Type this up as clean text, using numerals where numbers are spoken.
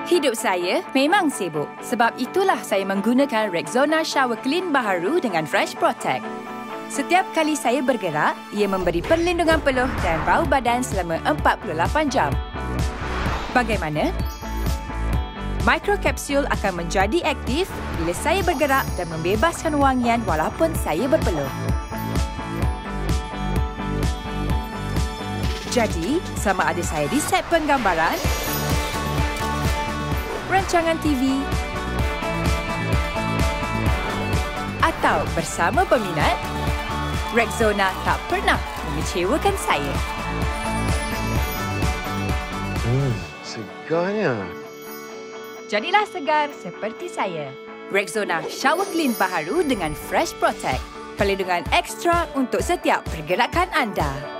Hidup saya memang sibuk. Sebab itulah saya menggunakan Rexona Shower Clean baharu dengan Fresh Protect. Setiap kali saya bergerak, ia memberi perlindungan peluh dan bau badan selama 48 jam. Bagaimana? Mikrokapsul akan menjadi aktif bila saya bergerak dan membebaskan wangian walaupun saya berpeluh. Jadi, sama ada saya di set penggambaran, rancangan TV atau bersama peminat, Rexona tak pernah mengecewakan saya. Segarnya. Jadilah segar seperti saya. Rexona Shower Clean baharu dengan Fresh Protect. Perlindungan ekstra untuk setiap pergerakan anda.